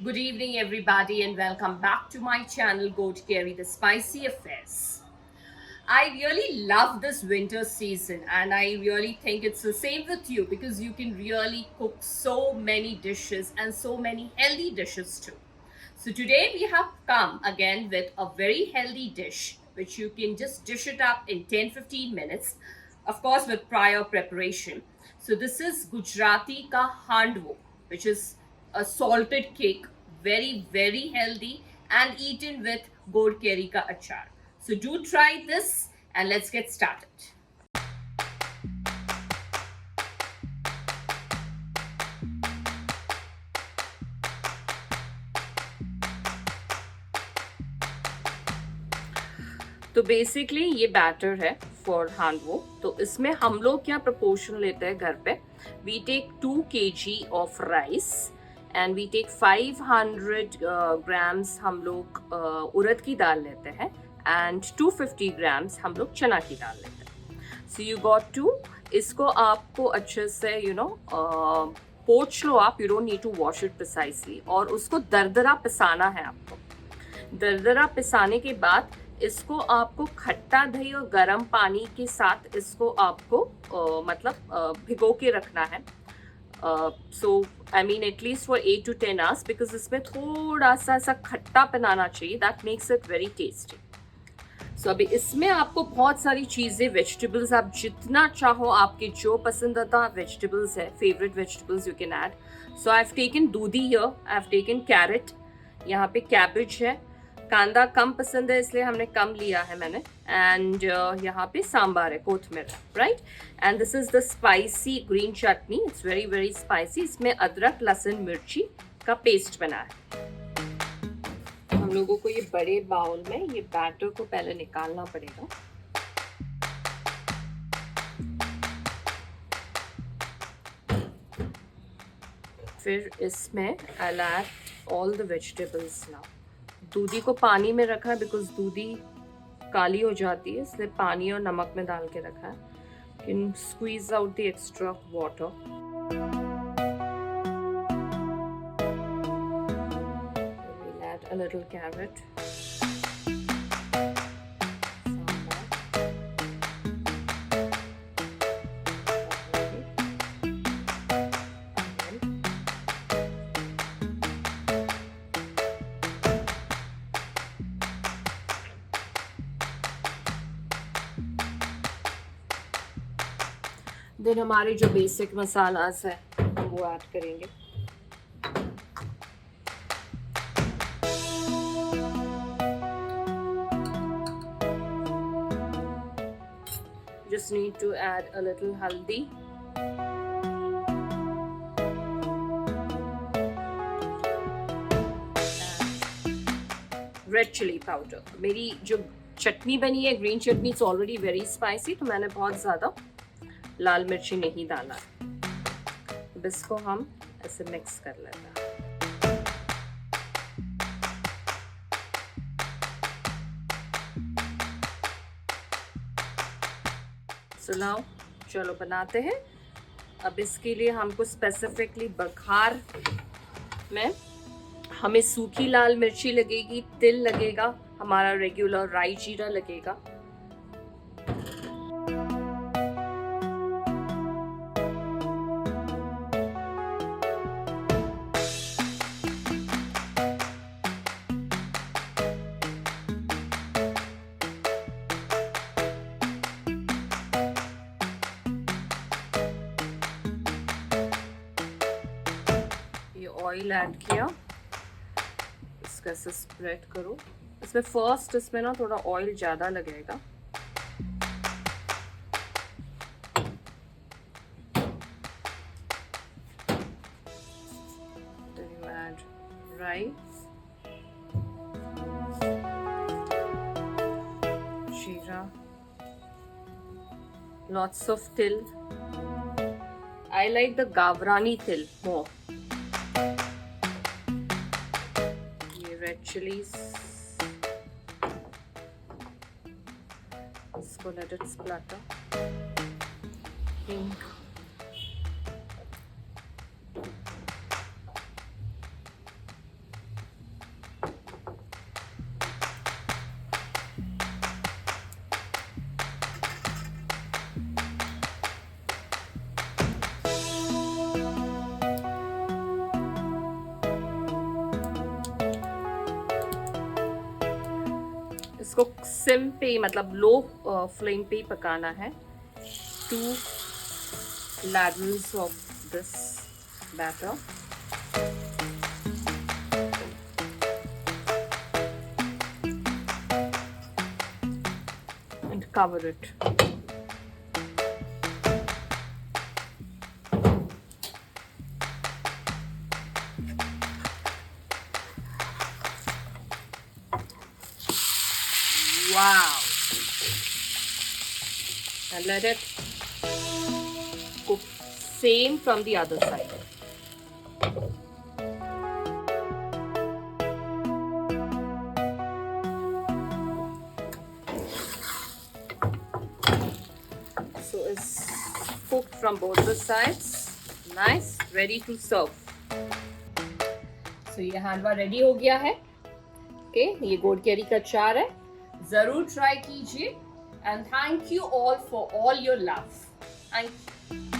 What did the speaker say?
Good evening, everybody, and welcome back to my channel, Godkeri, the Spicy Affairs. I really love this winter season, and I really think it's the same with you because you can really cook so many dishes and so many healthy dishes too. So, today we have come again with a very healthy dish which you can just dish it up in 10-15 minutes, of course, with prior preparation. So, this is Gujarati ka Handvo, which is a salted cake, very healthy and eaten with Godkeri ka achar. So do try this and let's get started. तो basically ये batter है for handvo. तो इसमें हम लोग क्या proportion लेते हैं घर पे. We take 2 kg of rice and we take 500 grams हम लोग उड़द की दाल लेते हैं एंड 250 ग्राम्स हम लोग चना की दाल लेते हैं. So you got to. इसको आपको अच्छे से पोंछ लो आप. You don't need to wash it precisely. और उसको दरदरा पिसाना है आपको. दरदरा पिसाने के बाद इसको आपको खट्टा दही और गर्म पानी के साथ इसको आपको भिगो के रखना है. So I mean at least for 8 to 10 hours because इसमें थोड़ा सा ऐसा खट्टा बनाना चाहिए. That makes it very tasty. So अभी इसमें आपको बहुत सारी चीज़ें, वेजिटेबल्स आप जितना चाहो, आपके जो पसंदीदा वेजिटेबल्स है, favourite vegetables you can add. So I have taken dudhi here, I have taken carrot, यहाँ पे कैबेज है. कांदा कम पसंद है इसलिए हमने कम लिया है मैंने. एंड यहाँ पे सांबार है, कोथमीर, right. And this is the spicy green chutney. It's very spicy. इसमें अदरक, लहसुन, मिर्ची का पेस्ट बना है. हम लोगों को ये बड़े बाउल में ये बैटर को पहले निकालना पड़ेगा. फिर इसमें I add all the vegetables now. दूधी को पानी में रखा है बिकॉज दूधी काली हो जाती है, इसलिए पानी और नमक में डाल के रखा है. Can squeeze out the extra water. We'll add a little carrot. Then हमारे जो बेसिक मसालास है वो ऐड करेंगे. Just need to add a little haldi. Red chilli powder. मेरी जो चटनी बनी है, green chutney, it's already very spicy, तो मैंने बहुत ज़्यादा लाल मिर्ची नहीं डाला. अब इसको हम ऐसे मिक्स कर लेते हैं. सो नाउ चलो बनाते हैं. अब इसके लिए हमको स्पेसिफिकली बघार में हमें सूखी लाल मिर्ची लगेगी, तिल लगेगा, हमारा रेगुलर राई जीरा लगेगा. ऑयल ऐड किया, इसका ऐसे स्प्रेड करो. इसमें फर्स्ट इसमें ना थोड़ा ऑयल ज़्यादा लगेगा. Then you add rice, jeera, lots of til. I like the gavrani til more. Red chilies. इसको let it splatter. Pink. इसको सिम पे मतलब लो फ्लेम पे पकाना है. 2 ladles of this batter. And cover it. Wow! And let it cook same from the other side. So it's cooked from both the sides. Nice, ready to serve. So ये handvo ready हो गया है. Okay, ये गोडकेरी का अचार है. जरूर try कीजिए. And thank you all for all your love. Thank you.